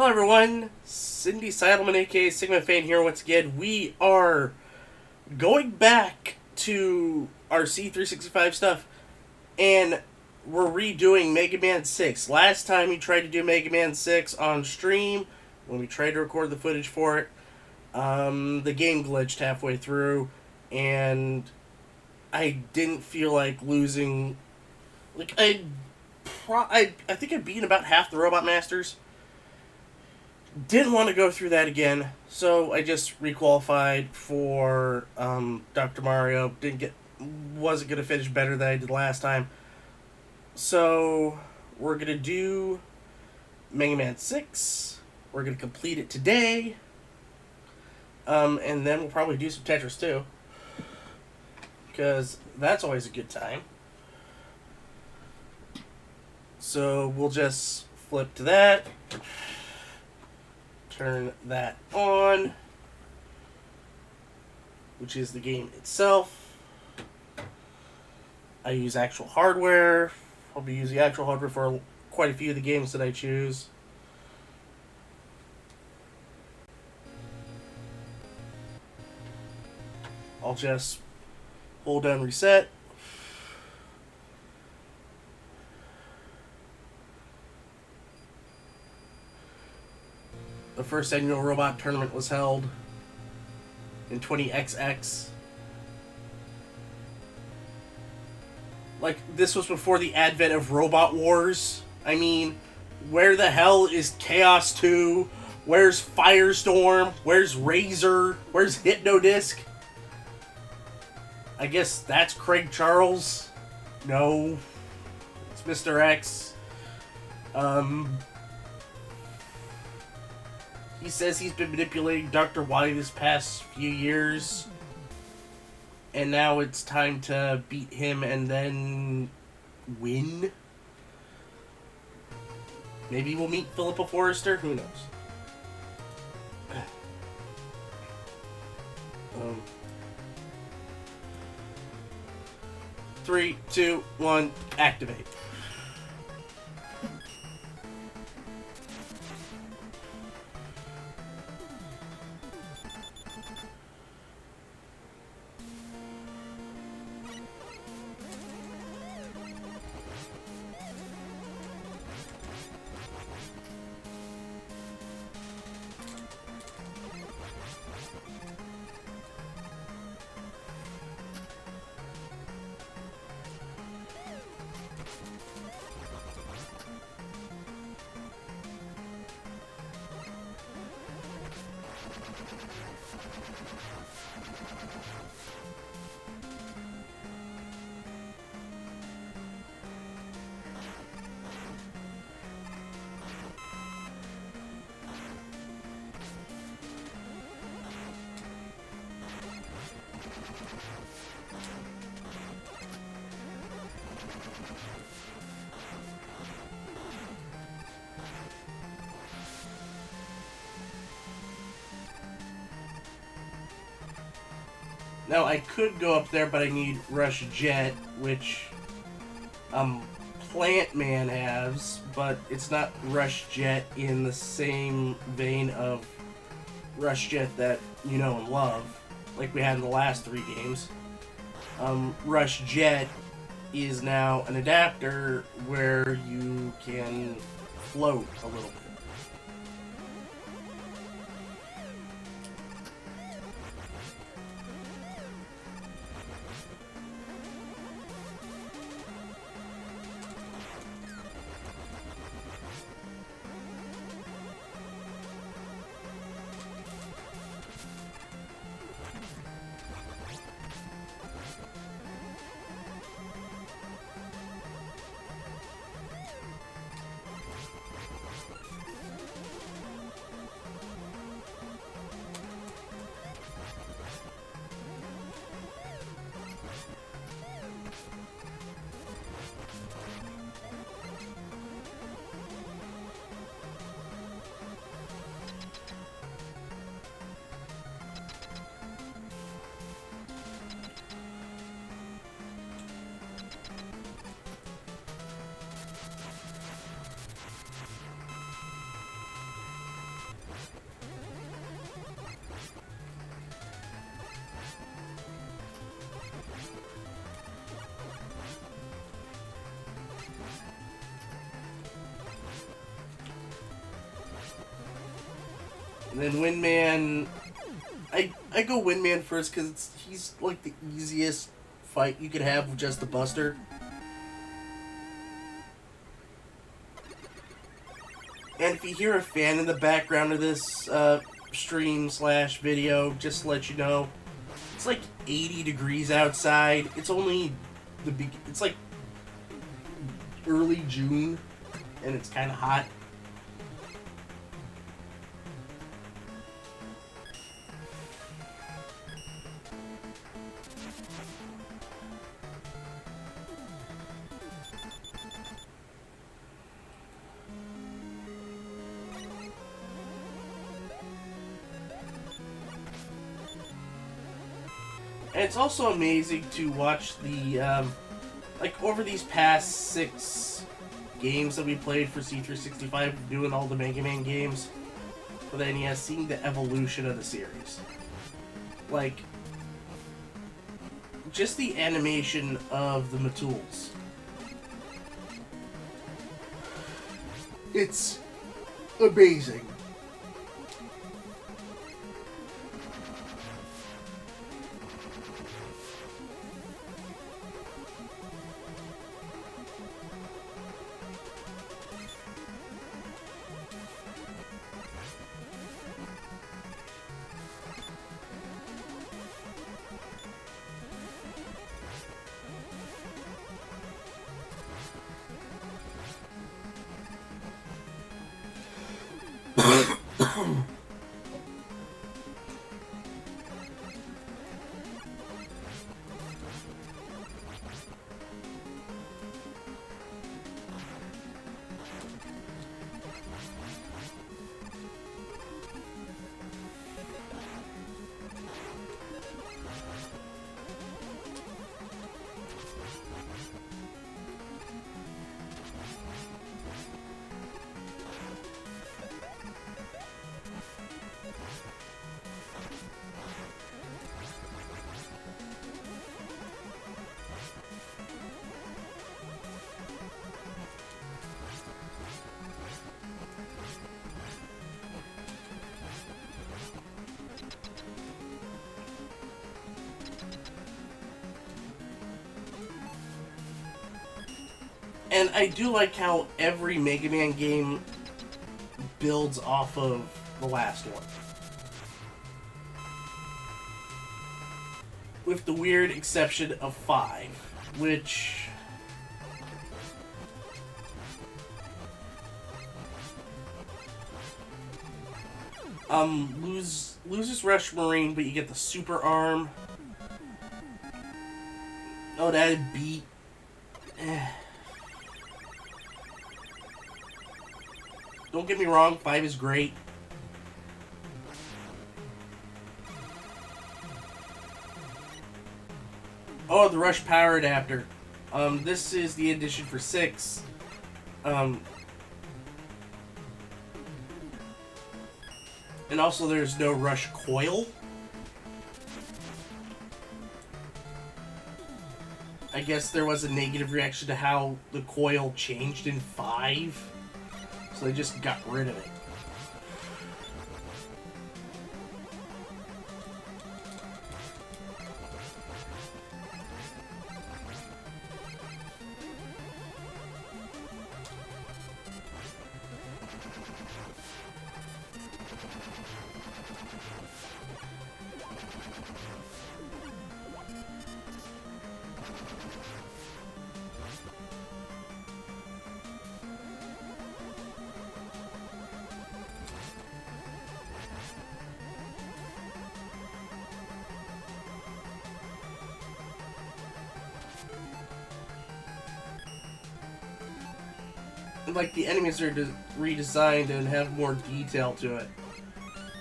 Hello everyone, Cyndi Seidelman aka Sigma Fan here once again. We are going back to our C365 stuff and we're redoing Mega Man 6. Last time we tried to do Mega Man 6 on stream, when we tried to record the footage for it, the game glitched halfway through and I didn't feel like losing. Like, I think I'd beaten about half the Robot Masters. Didn't want to go through that again, so I just requalified for Dr. Mario. Wasn't gonna finish better than I did last time. So we're gonna do Mega Man 6. We're gonna complete it today. And then we'll probably do some Tetris too, because that's always a good time. So we'll just flip to that. Turn that on, which is the game itself. I use actual hardware. I'll be using actual hardware for quite a few of the games that I choose. I'll just hold down reset. The first annual robot tournament was held in 20XX. Like, this was before the advent of Robot Wars. I mean, where the hell is Chaos 2? Where's Firestorm? Where's Razor? Where's Hypnodisc? I guess that's Craig Charles. No. It's Mr. X. He says he's been manipulating Dr. Y this past few years. And now it's time to beat him and then win. Maybe we'll meet Philippa Forrester? Who knows? 3, 2, 1, activate. Now, I could go up there, but I need Rush Jet, which Plant Man has, but it's not Rush Jet in the same vein of Rush Jet that you know and love, like we had in the last 3 games. Rush Jet is now an adapter where you can float a little bit. And then Windman, I go Windman first because he's like the easiest fight you could have with just the Buster. And if you hear a fan in the background of this stream / video, just to let you know, it's like 80 degrees outside. It's only it's like early June, and it's kind of hot. And it's also amazing to watch the, like, over these past 6 games that we played for C365, doing all the Mega Man games for the NES, seeing the evolution of the series. Like, just the animation of the Matools. It's amazing. And I do like how every Mega Man game builds off of the last one. With the weird exception of 5, which... loses Rush Marine, but you get the super arm. Oh, that beat. Don't get me wrong, 5 is great. Oh, the Rush Power Adapter. This is the edition for 6. And also there's no Rush Coil. I guess there was a negative reaction to how the coil changed in 5. So they just got rid of it. Like, the enemies are redesigned and have more detail to it.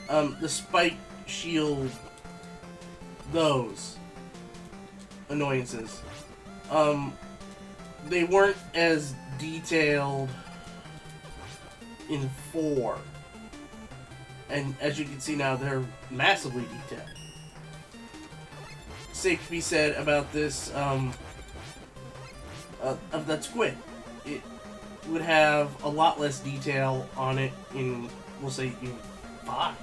The spike shield, those annoyances, they weren't as detailed in 4. And as you can see now, they're massively detailed. Safe to be said about this, of that squid. It would have a lot less detail on it in, we'll say, in 5.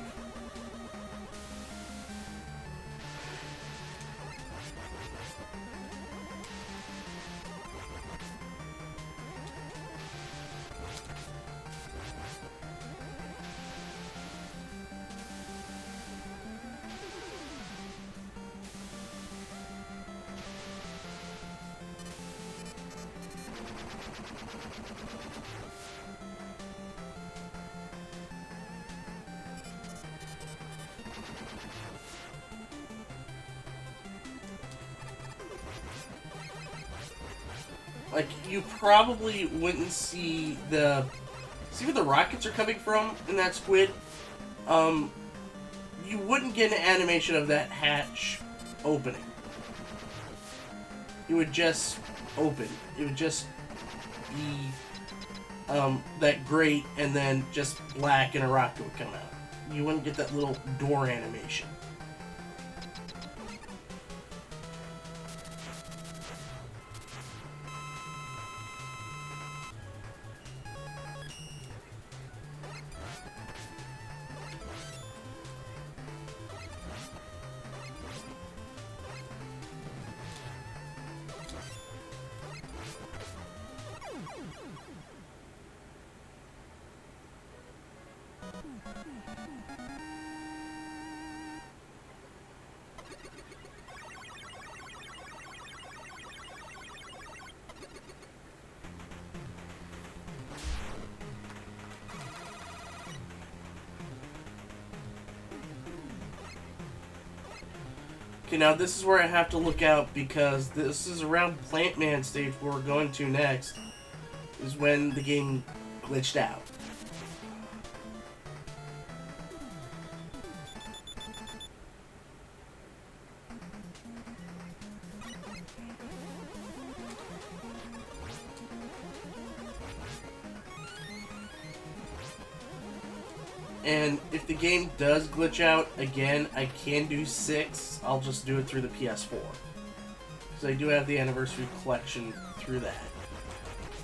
Like, you probably wouldn't see the... See where the rockets are coming from in that squid? You wouldn't get an animation of that hatch opening. It would just open. It would just be that grate, and then just black and a rocket would come out. You wouldn't get that little door animation. Okay, now this is where I have to look out, because this is around Plant Man stage where we're going to next, is when the game glitched out. And if the game does glitch out again, I can do 6. I'll just do it through the PS4. Because I do have the Anniversary Collection through that.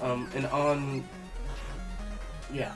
And on... Yeah.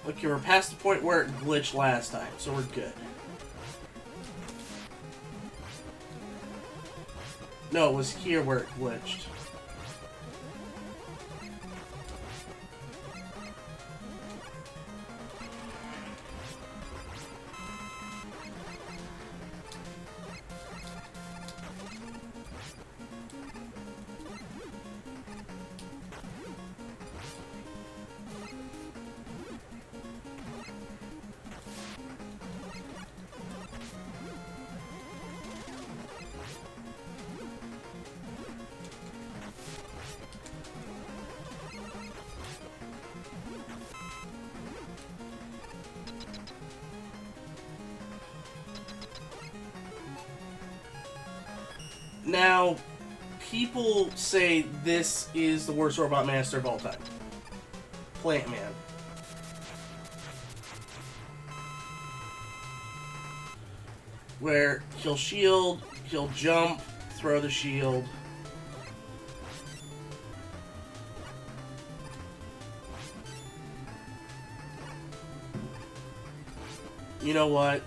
Okay, we're past the point where it glitched last time, so we're good. No, it was here where it glitched. Now, people say this is the worst Robot Master of all time. Plant Man. Where he'll shield, he'll jump, throw the shield. You know what?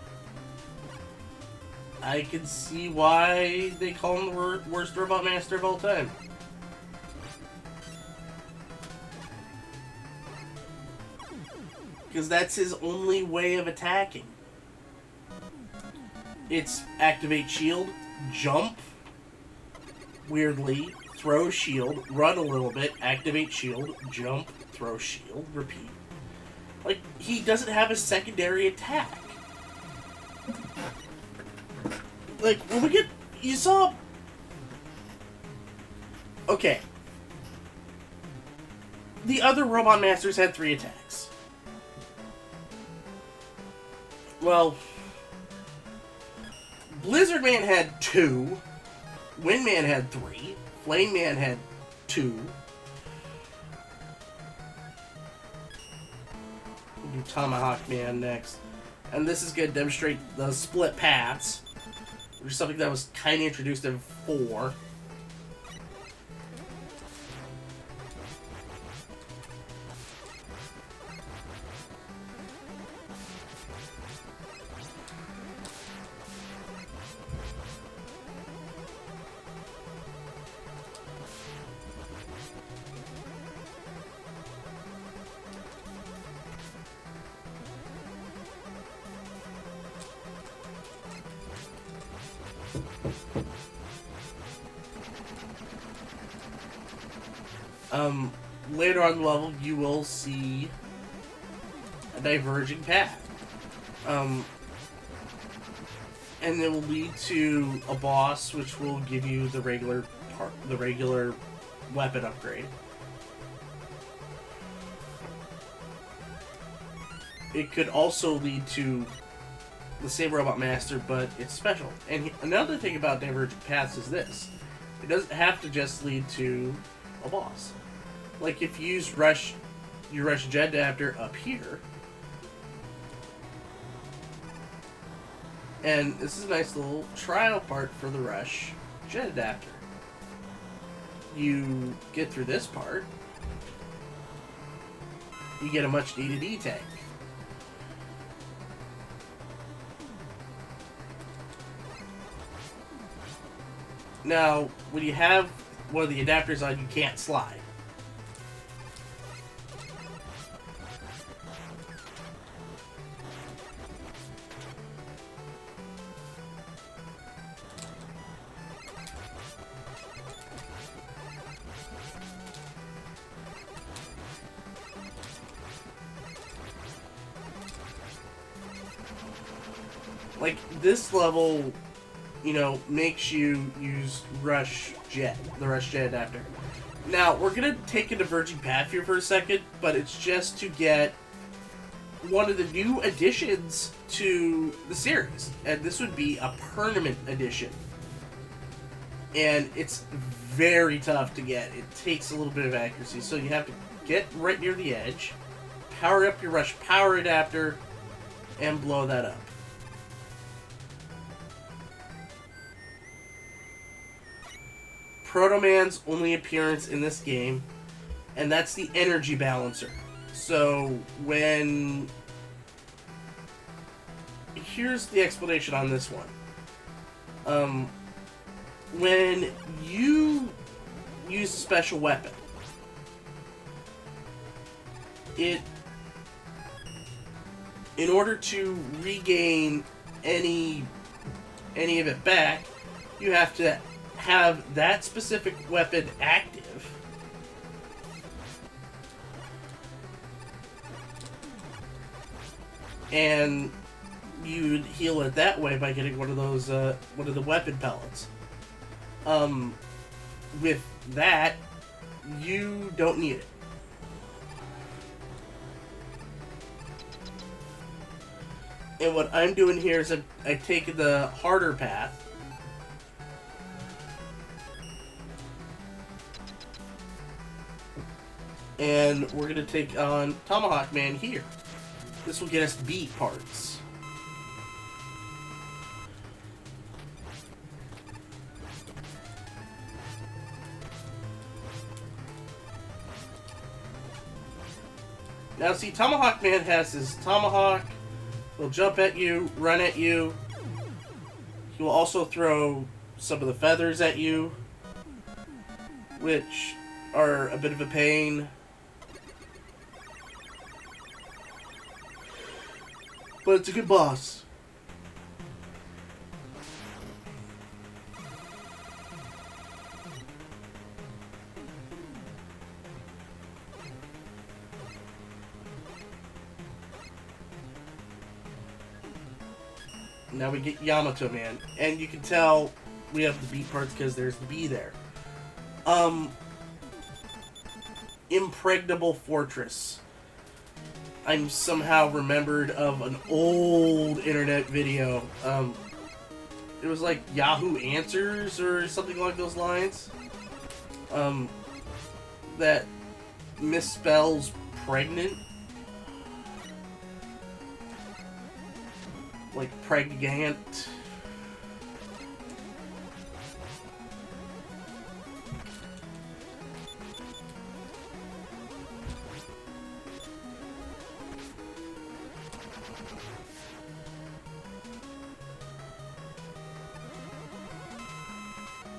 I can see why they call him the worst Robot Master of all time. Because that's his only way of attacking. It's activate shield, jump, weirdly, throw shield, run a little bit, activate shield, jump, throw shield, repeat. Like, he doesn't have a secondary attack. Like, when we get... You saw... Okay. The other Robot Masters had 3 attacks. Well, Blizzard Man had 2, Wind Man had 3, Flame Man had 2. We'll do Tomahawk Man next. And this is going to demonstrate the split paths, which is something that was kind of introduced in 4. Later on the level, you will see a diverging path. And it will lead to a boss, which will give you the regular weapon upgrade. It could also lead to the same Robot Master, but it's special. And another thing about divergent paths is this: it doesn't have to just lead to a boss. Like if you use your Rush Jet Adapter up here, and this is a nice little trial part for the Rush Jet Adapter. You get through this part, you get a much needed E-Tank. Now, when you have one of the adapters on, you can't slide. Like, this level, you know, makes you use the Rush Jet Adapter. Now, we're going to take a diverging path here for a second, but it's just to get one of the new additions to the series. And this would be a permanent edition. And it's very tough to get. It takes a little bit of accuracy. So you have to get right near the edge, power up your Rush Power Adapter, and blow that up. Proto Man's only appearance in this game, and that's the energy balancer. So when... Here's the explanation on this one. When you use a special weapon, in order to regain any of it back, you have to have that specific weapon active, and you'd heal it that way by getting one of the weapon pellets. With that, you don't need it. And what I'm doing here is I take the harder path. And we're going to take on Tomahawk Man here. This will get us B parts. Now see, Tomahawk Man has his Tomahawk. He'll jump at you, run at you. He will also throw some of the feathers at you, which are a bit of a pain. But it's a good boss. Now we get Yamato Man. And you can tell we have the B parts because there's the B there. Impregnable Fortress. I'm somehow remembered of an old internet video. It was like Yahoo Answers or something along those lines. That misspells pregnant. Like pregnant.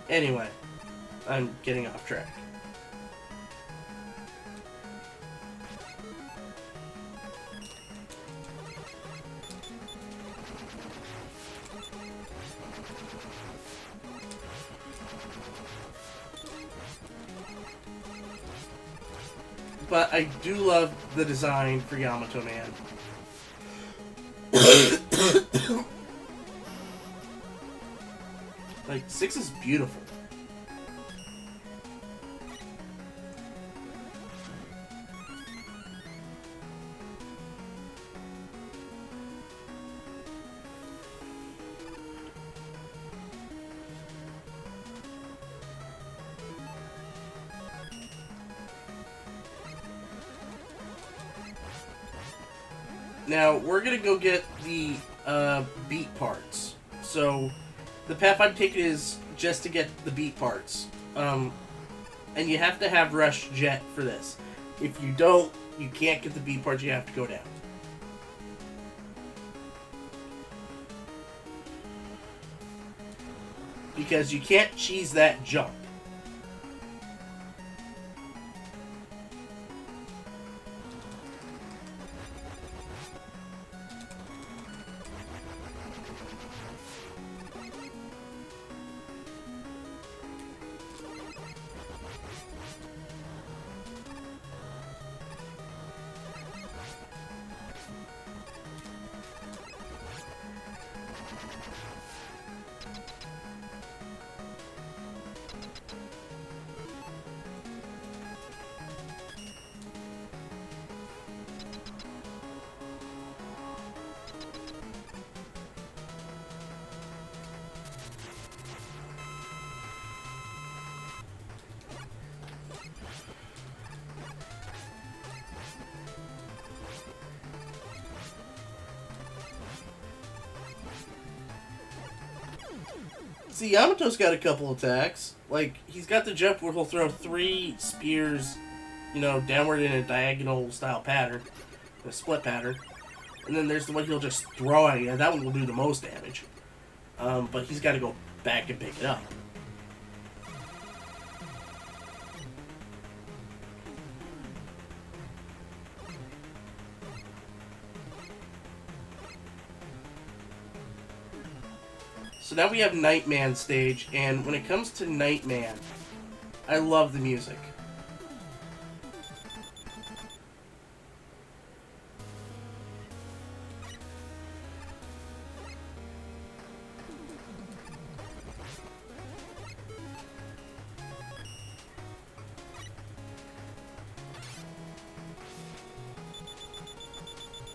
Anyway, I'm getting off track. But I do love the design for Yamato Man. Like, 6 is beautiful. Now, we're gonna go get the beat parts. So, the path I'm taking is just to get the beat parts. And you have to have Rush Jet for this. If you don't, you can't get the beat parts, you have to go down. Because you can't cheese that jump. See, Yamato's got a couple attacks. Like, he's got the jump where he'll throw 3 spears, you know, downward in a diagonal style pattern. A split pattern. And then there's the one he'll just throw at you. That one will do the most damage. But he's got to go back and pick it up. So now we have Nightman stage, and when it comes to Nightman, I love the music.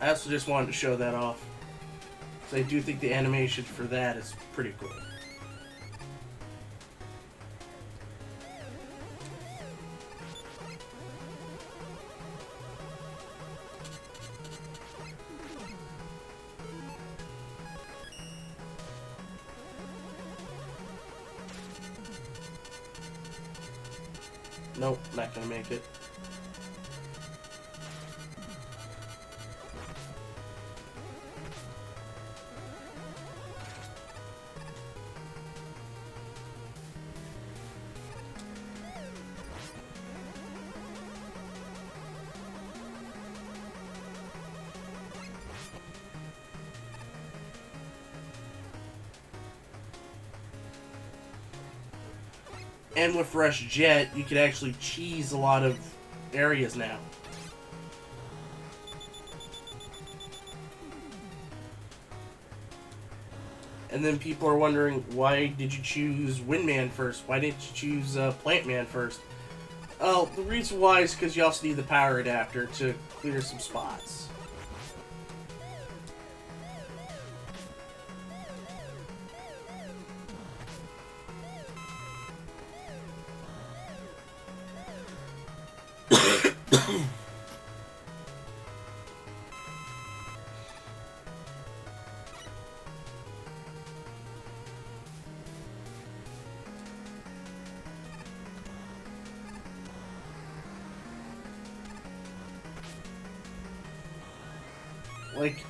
I also just wanted to show that off. So I do think the animation for that is pretty cool. Nope, not gonna make it. And with Rush Jet, you can actually cheese a lot of areas now. And then people are wondering, why did you choose Windman first? Why didn't you choose Plantman first? Oh, the reason why is because you also need the power adapter to clear some spots. Like,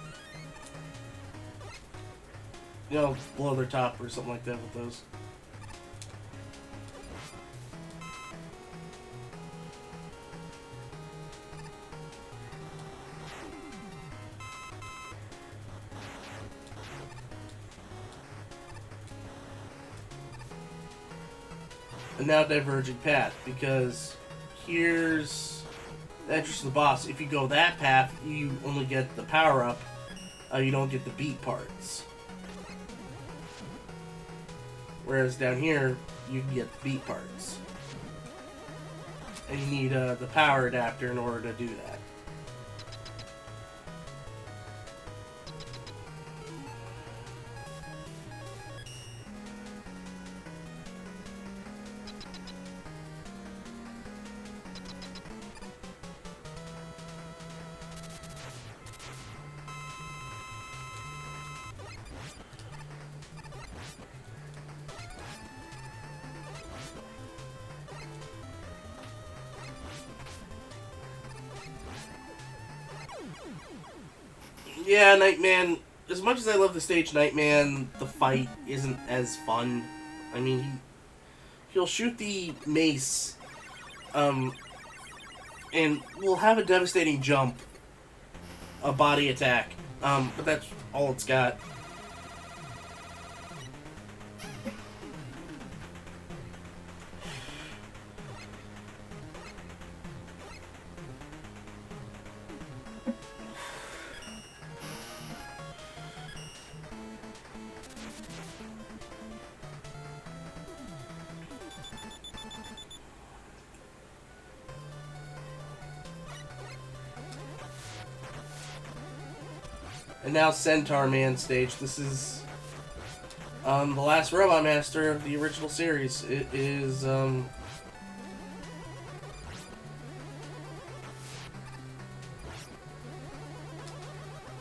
you know, blow their top or something like that with those. And now diverging path, because here's the entrance to the boss. If you go that path, you only get the power up. You don't get the beat parts. Whereas down here, you can get the beat parts. And you need the power adapter in order to do that. Yeah, Nightman, as much as I love the stage Nightman, the fight isn't as fun. I mean, he'll shoot the mace, and will have a devastating jump, a body attack, but that's all it's got. And now Centaur Man stage. This is the last Robot Master of the original series. It is one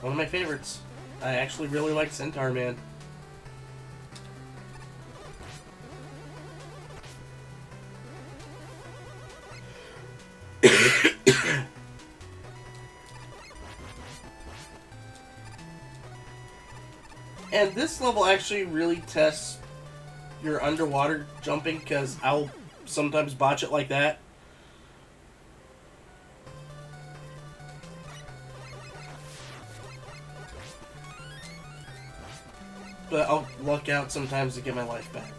of my favorites. I actually really like Centaur Man. And this level actually really tests your underwater jumping, because I'll sometimes botch it like that. But I'll luck out sometimes to get my life back.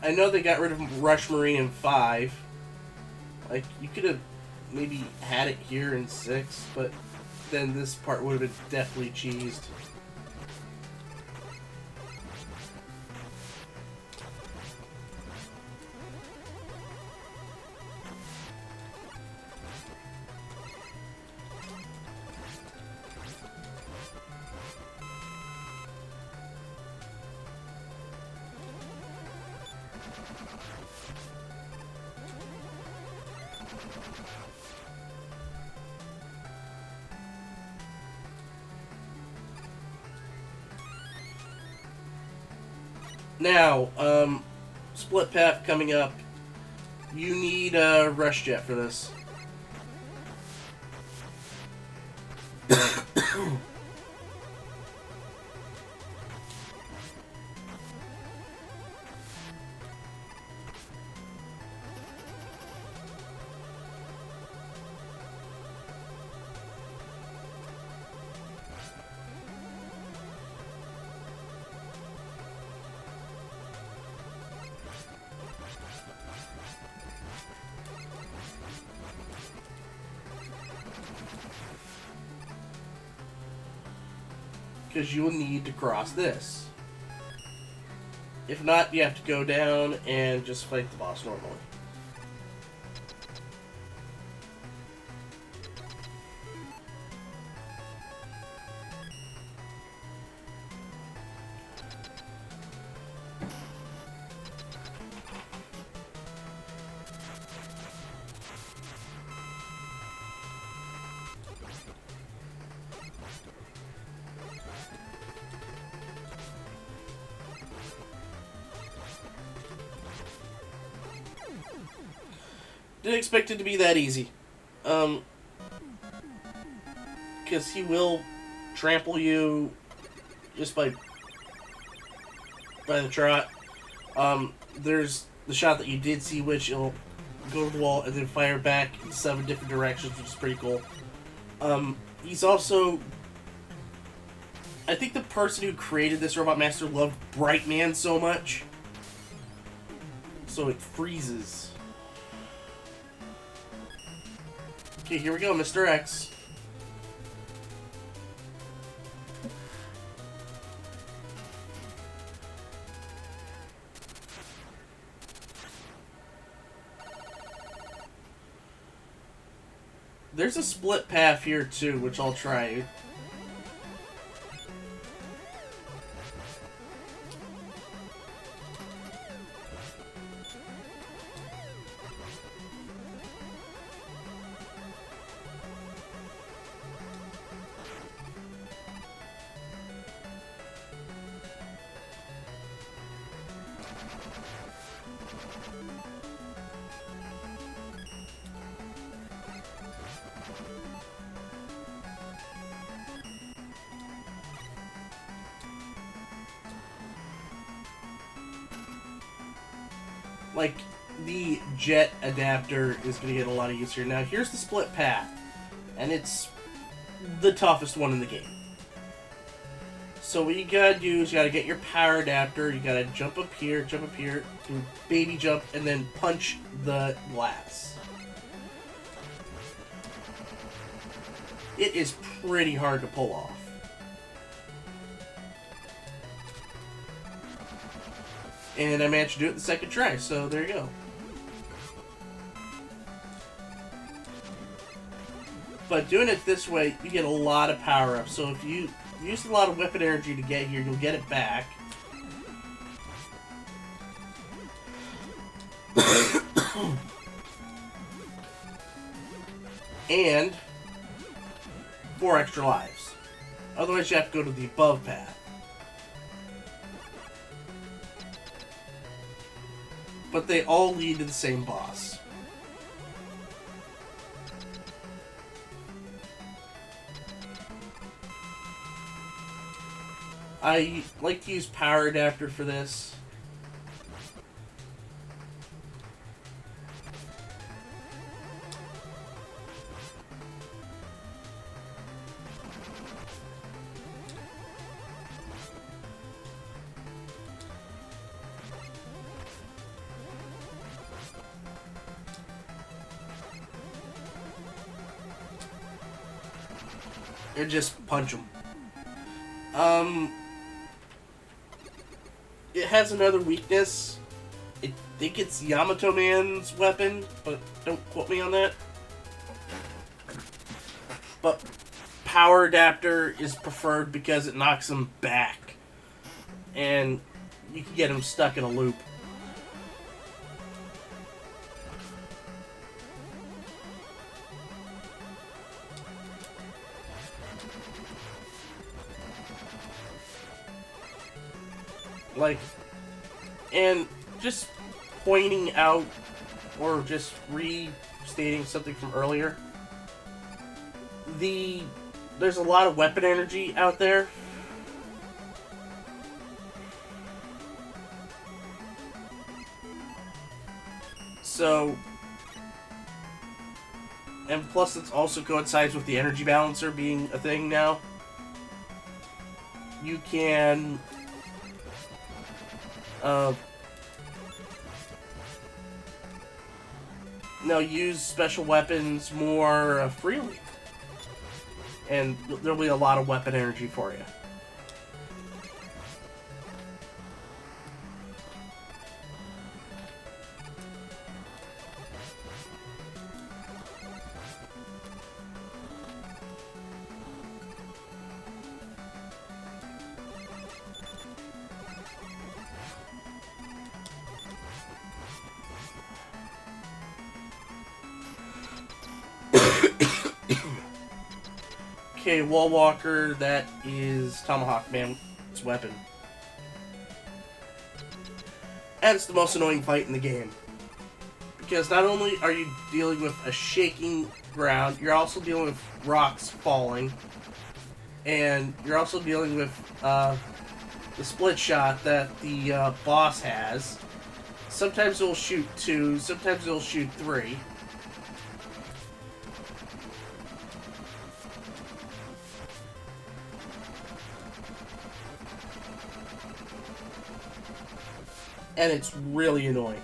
I know they got rid of Rush Marine in 5. Like, you could have maybe had it here in 6, but then this part would have been definitely cheesed. Now, split path coming up. You need a rush jet for this. because you will need to cross this. If not, you have to go down and just fight the boss normally. Didn't expect it to be that easy. Because he will trample you just by the trot. There's the shot that you did see, which it'll go to the wall and then fire back in 7 different directions, which is pretty cool. He's also... I think the person who created this Robot Master loved Bright Man so much. So it freezes. Okay, here we go, Mr. X. There's a split path here too, which I'll try. Like, the jet adapter is going to get a lot of use here. Now, here's the split path, and it's the toughest one in the game. So what you gotta do is you gotta get your power adapter, you gotta jump up here, do baby jump, and then punch the glass. It is pretty hard to pull off. And I managed to do it the second try, so there you go. But doing it this way, you get a lot of power-ups. So if you use a lot of weapon energy to get here, you'll get it back. And 4 extra lives. Otherwise, you have to go to the above path. But they all lead to the same boss. I like to use power adapter for this. And just punch them. It has another weakness. I think it's Yamato Man's weapon, but don't quote me on that. But power adapter is preferred because it knocks him back. And you can get him stuck in a loop. Like, and just pointing out, or just restating something from earlier, there's a lot of weapon energy out there. So, and plus it also coincides with the energy balancer being a thing now. You can now use special weapons more freely, and there'll be a lot of weapon energy for you. Okay, Wall Walker, that is Tomahawk Man's weapon. And it's the most annoying fight in the game. Because not only are you dealing with a shaking ground, you're also dealing with rocks falling. And you're also dealing with the split shot that the boss has. Sometimes it'll shoot 2, sometimes it'll shoot 3. And it's really annoying.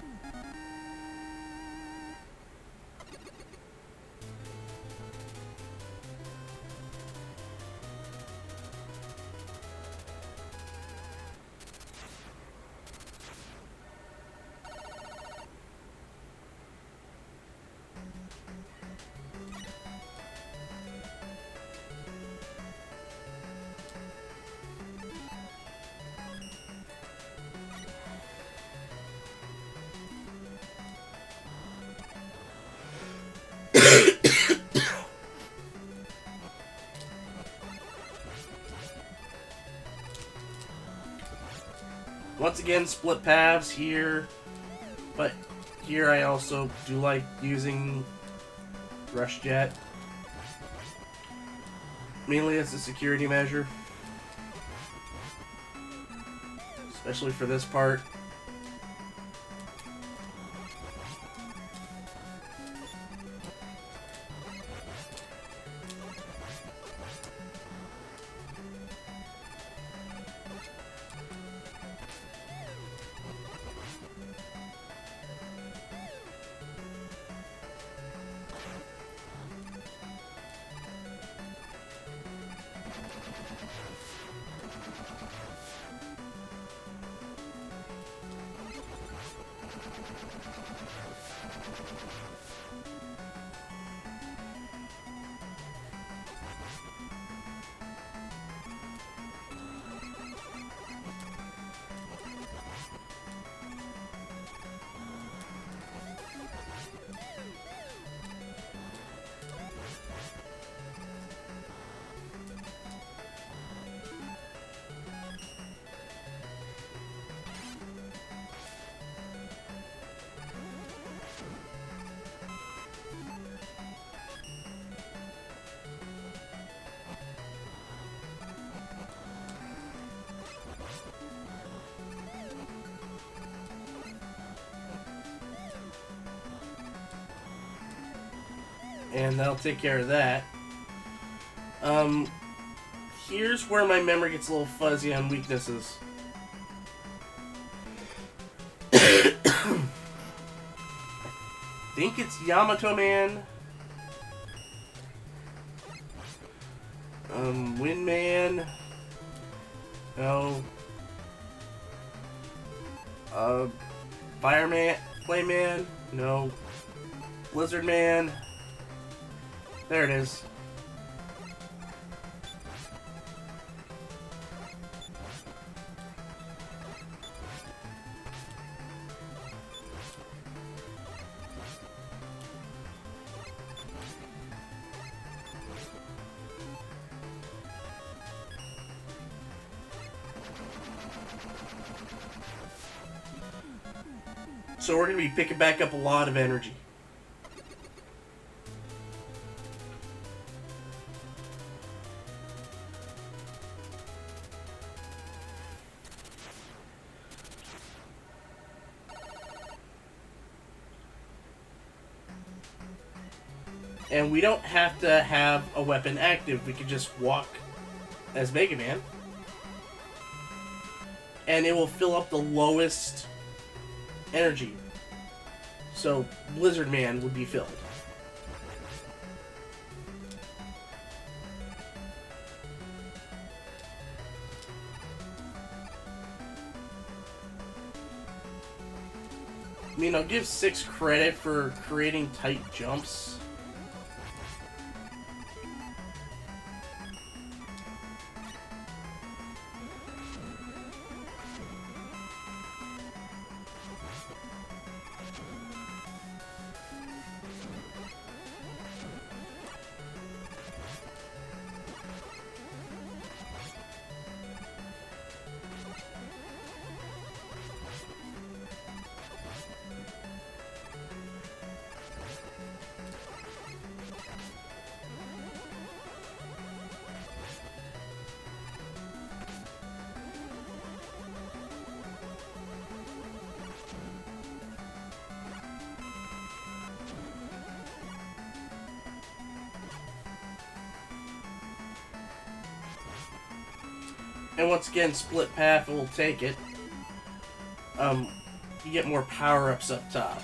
Once again, split paths here, but here I also do like using Rush Jet. Mainly as a security measure. Especially for this part. And that'll take care of that. Here's where my memory gets a little fuzzy on weaknesses. I think it's Yamato Man. Wind Man. No. Fireman. Flame Man. No. Blizzard Man. There it is. So we're going to be picking back up a lot of energy. And we don't have to have a weapon active. We can just walk as Mega Man. And it will fill up the lowest energy. So Blizzard Man would be filled. I mean, I'll give 6 credit for creating tight jumps. And once again, split path will take it. You get more power-ups up top.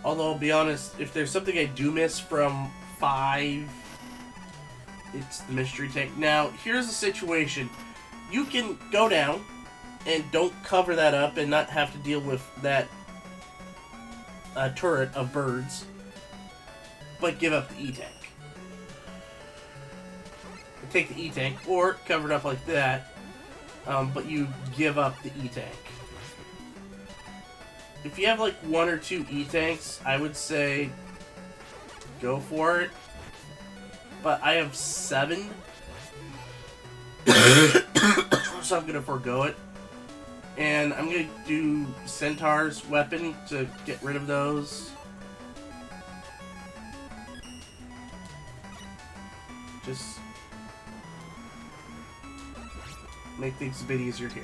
Although, I'll be honest, if there's something I do miss from 5, it's the mystery tank. Now, here's the situation. You can go down and don't cover that up and not have to deal with that turret of birds, but give up the E-tank. Take the E-tank, or cover it up like that, but you give up the E-tank. If you have like 1 or 2 E-tanks, I would say go for it. But I have 7. So I'm going to forego it. And I'm going to do Centaur's weapon to get rid of those. Just make things a bit easier here.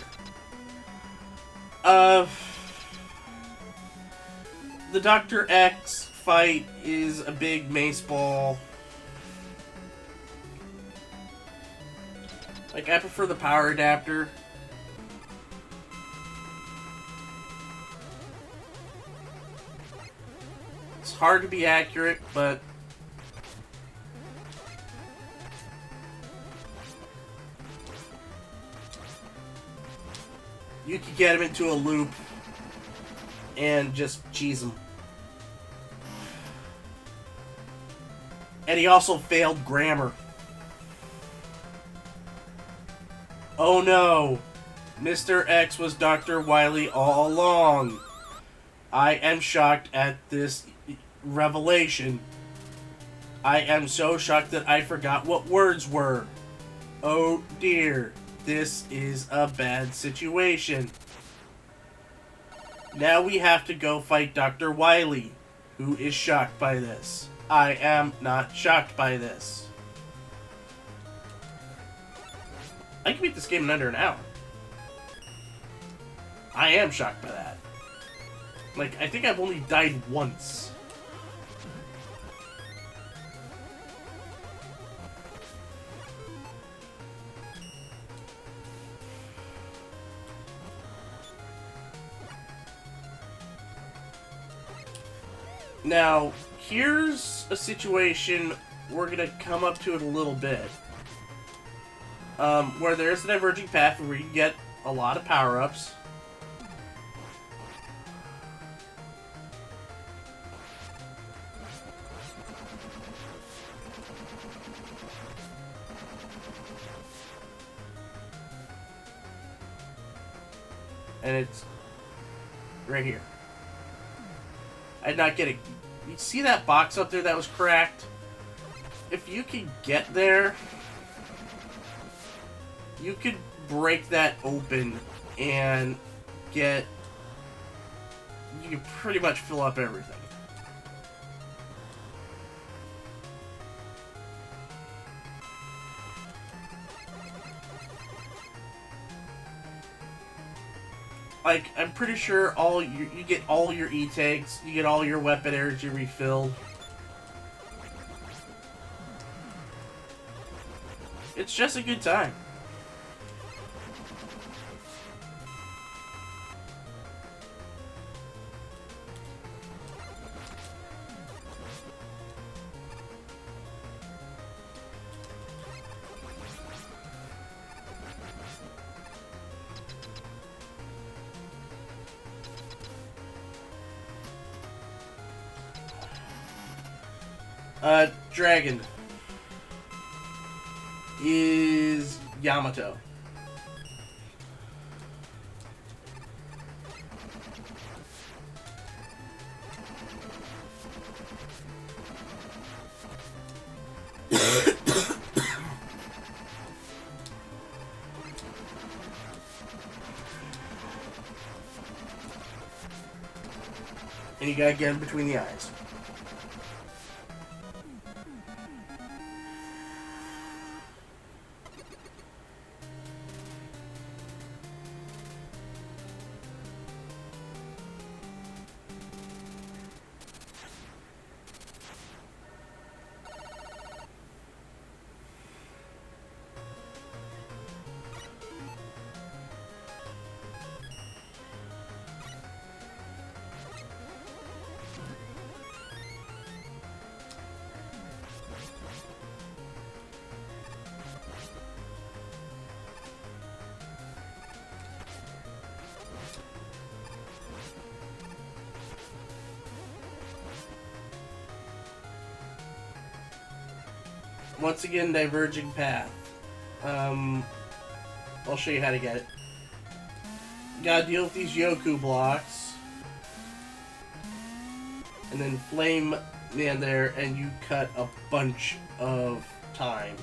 The Dr. X fight is a big mace ball. Like, I prefer the power adapter. It's hard to be accurate, but you can get him into a loop and just cheese him. And he also failed grammar. Oh no! Mr. X was Dr. Wily all along. I am shocked at this revelation. I am so shocked that I forgot what words were. Oh dear. This is a bad situation. Now we have to go fight Dr. Wily, who is shocked by this. I am not shocked by this. I can beat this game in under an hour. I am shocked by that. Like, I think I've only died once. Now, here's a situation, we're going to come up to it a little bit, where there's a diverging path where you get a lot of power-ups. And it's right here. I'd not get it. You see that box up there that was cracked? If you could get there, you could break that open and get... You can pretty much fill up everything. Like, I'm pretty sure you get all your E-tanks, you get all your weapon energy refilled. It's just a good time. Dragon is Yamato. you gotta get him between the eyes. Once again, diverging path. I'll show you how to get it. You gotta deal with these Yoku blocks. And then Flame Man there, and you cut a bunch of time.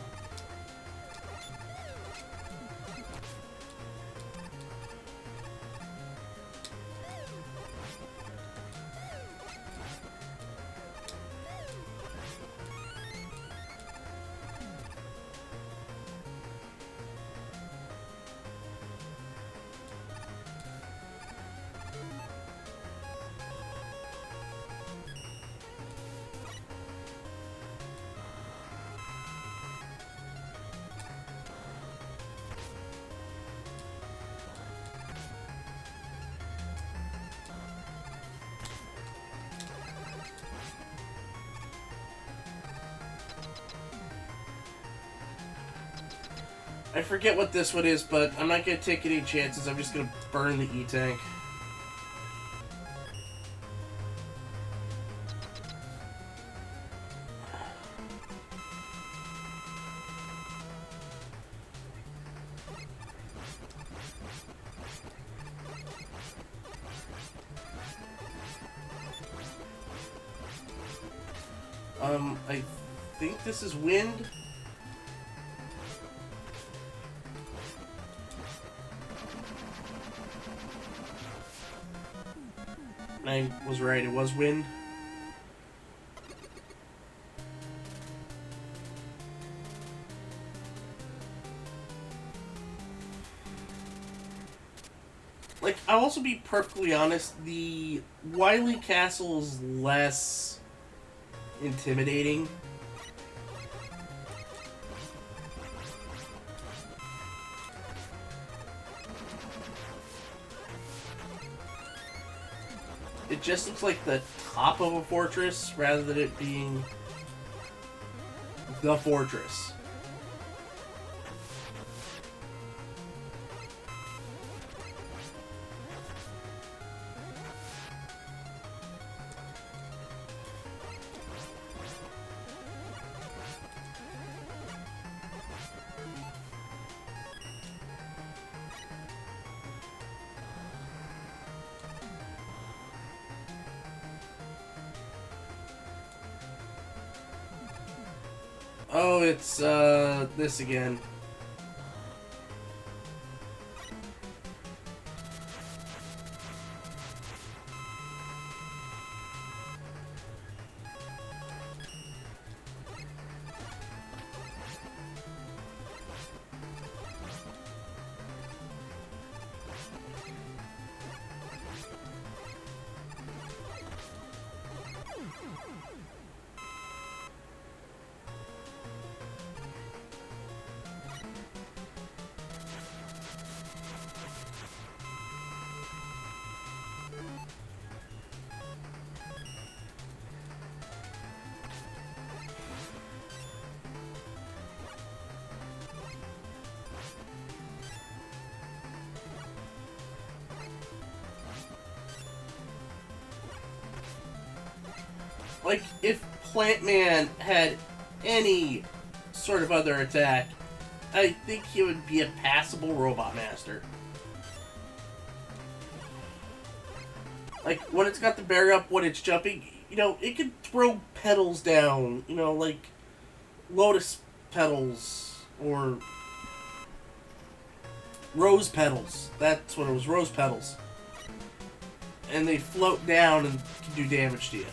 I forget what this one is, but I'm not going to take any chances. I'm just going to burn the E-Tank. I think this is wind. I was right, it was wind. Like, I'll also be perfectly honest, the Wily Castle is less intimidating. It just looks like the top of a fortress rather than it being the fortress. Oh, it's, this again. Like, if Plant Man had any sort of other attack, I think he would be a passable Robot Master. Like, when it's got the barrier up, when it's jumping, you know, it could throw petals down, you know, like lotus petals or rose petals. That's what it was, rose petals. and they float down and can do damage to you.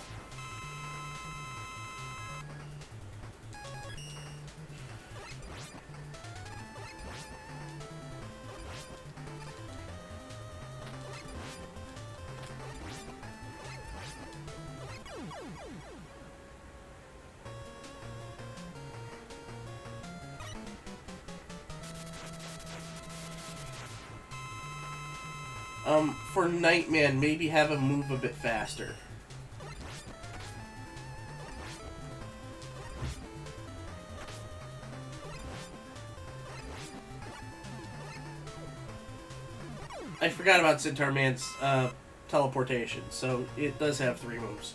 For Nightman, maybe have him move a bit faster. I forgot about Centaur Man's teleportation, so it does have 3 moves.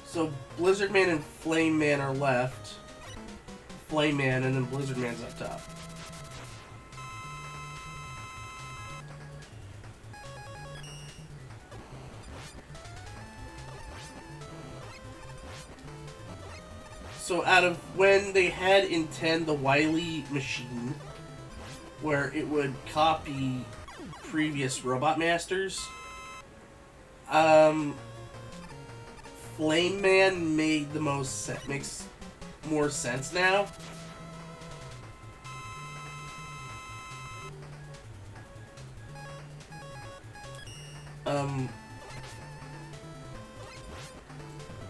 So Blizzard Man and Flame Man are left. Flame Man, and then Blizzard Man's up top. So out of when they had in 10 the Wily machine, where it would copy previous Robot Masters, Flame Man made the most makes more sense now.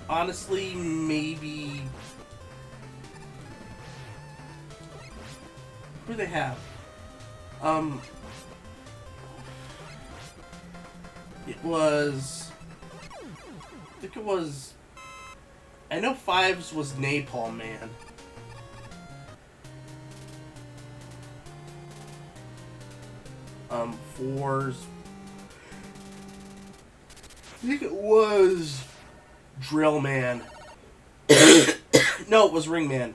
Honestly, maybe. Who do they have? It was. I think it was. I know 5's was Napalm Man. Fours. I think it was Drill Man. No, it was Ring Man.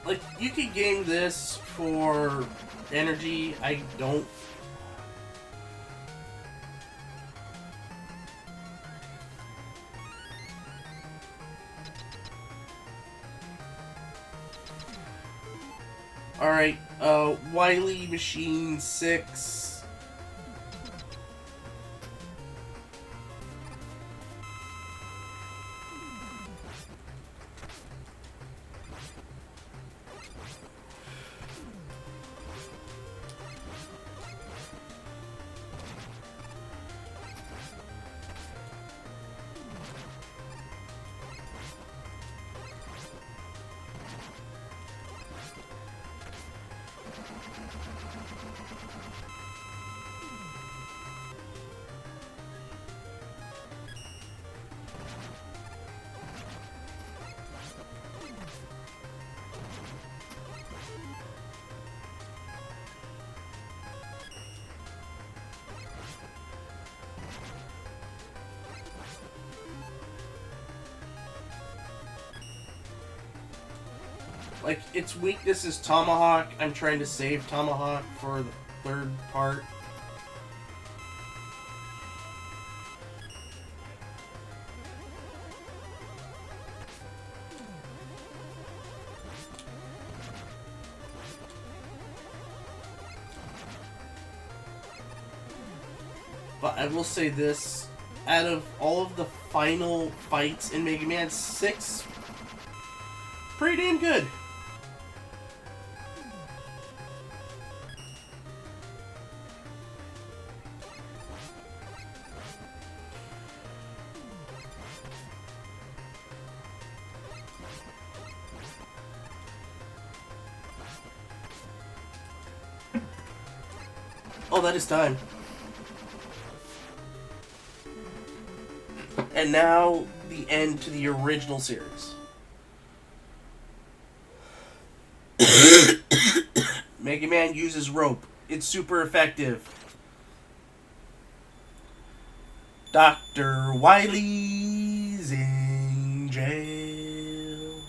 Like, you could game this for energy. I don't. Alright, Wily Machine 6. Like, its weakness is Tomahawk. I'm trying to save Tomahawk for the 3rd part. But I will say this, out of all of the final fights in Mega Man 6, pretty damn good. Oh, that is time. And now, the end to the original series. Mega Man uses rope. It's super effective. Dr. Wily's in jail.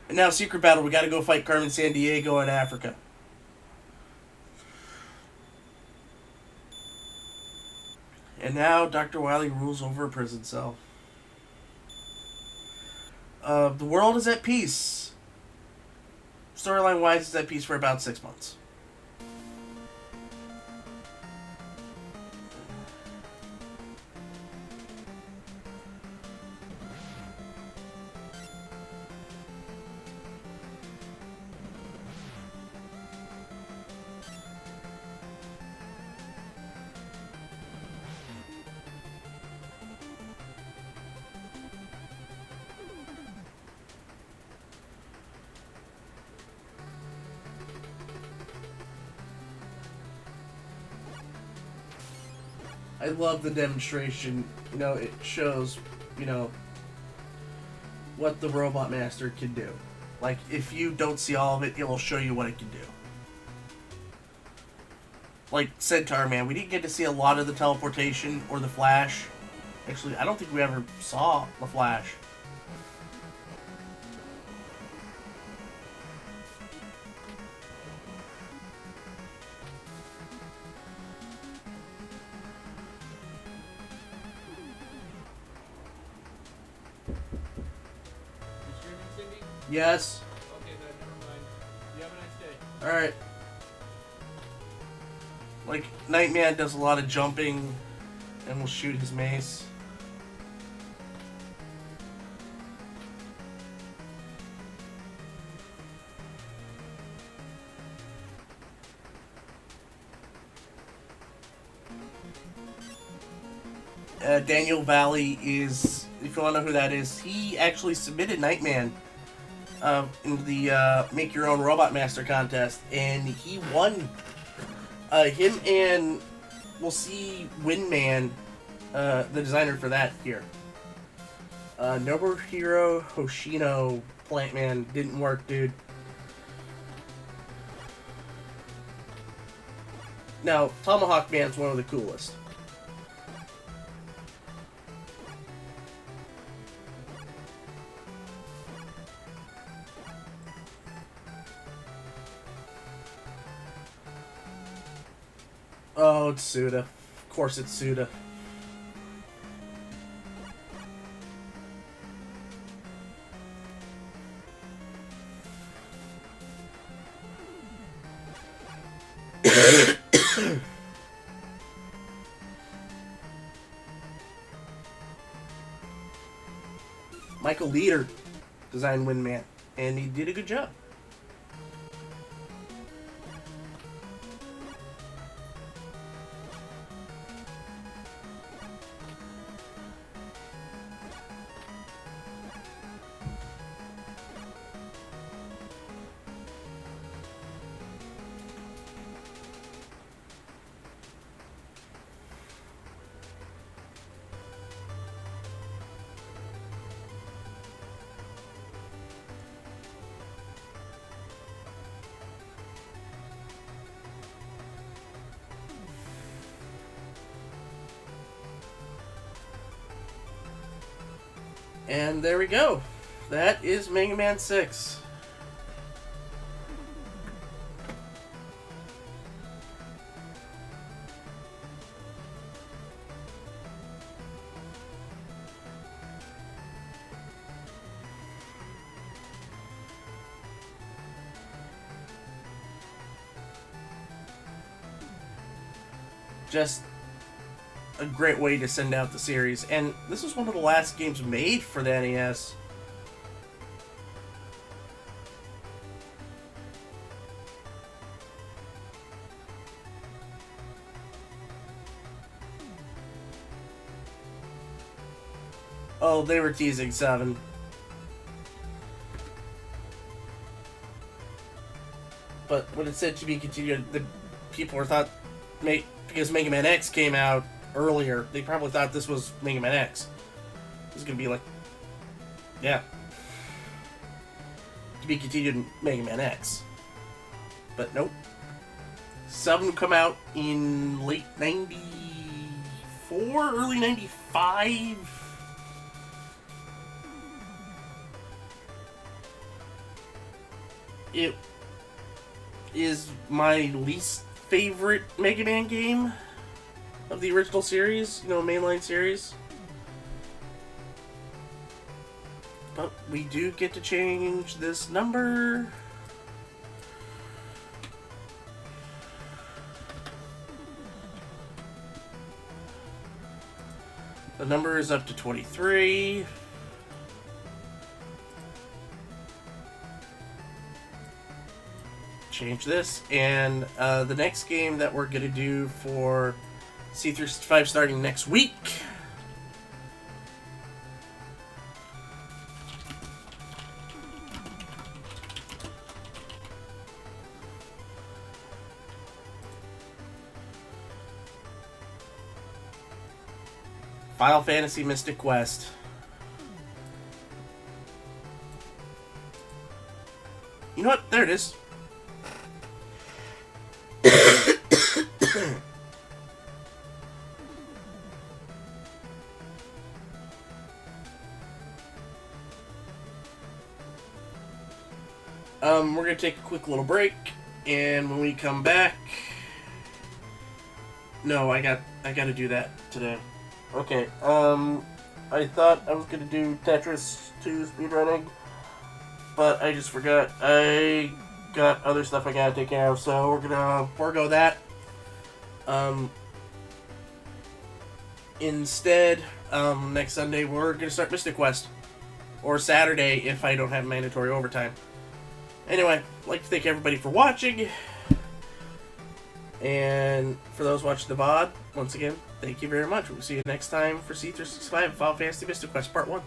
And now, secret battle. We gotta go fight Carmen Sandiego in Africa. And now Dr. Wily rules over a prison cell. The world is at peace. Storyline wise, it's at peace for about 6 months. I love the demonstration. You know, it shows, you know, what the Robot Master can do. Like, if you don't see all of it, it will show you what it can do. Like Centaur Man, we didn't get to see a lot of the teleportation or the Flash. Actually, I don't think we ever saw the Flash. Yes. Okay, then never mind. You have a nice day. Alright. Like, Nightman does a lot of jumping and will shoot his mace. Daniel Valley is, if you want to know who that is, he actually submitted Nightman in the Make Your Own Robot Master contest, and he won. Him and we'll see Windman, the designer for that here. Nobuhiro Hoshino, Plant Man, didn't work, dude. Now, Tomahawk Man's one of the coolest. Oh, it's Suda. Of course it's Suda. Michael Leader designed Windman, and he did a good job. And there we go. That is Mega Man 6. a great way to send out the series. And this was one of the last games made for the NES. Oh, they were teasing 7. But when it said to be continued, the people were thought, because Mega Man X came out earlier, they probably thought this was Mega Man X. It was gonna be like, yeah, to be continued in Mega Man X. But nope. 7 would come out in late 94, early 95. It is my least favorite Mega Man game of the original series, mainline series. But we do get to change this number. The number is up to 23. Change this, and the next game that we're gonna do for C365 starting next week Final Fantasy Mystic Quest. You know what? There it is. We're gonna take a quick little break, and when we come back, no, I gotta do that today. Okay. I thought I was gonna do Tetris 2 speedrunning, but I just forgot. I got other stuff I gotta take care of, so we're gonna forego that. Instead, next Sunday we're gonna start Mystic Quest, or Saturday if I don't have mandatory overtime. Anyway, I'd like to thank everybody for watching, and for those watching the VOD, once again, thank you very much. We'll see you next time for C365 Final Fantasy Mystic Quest Part 1.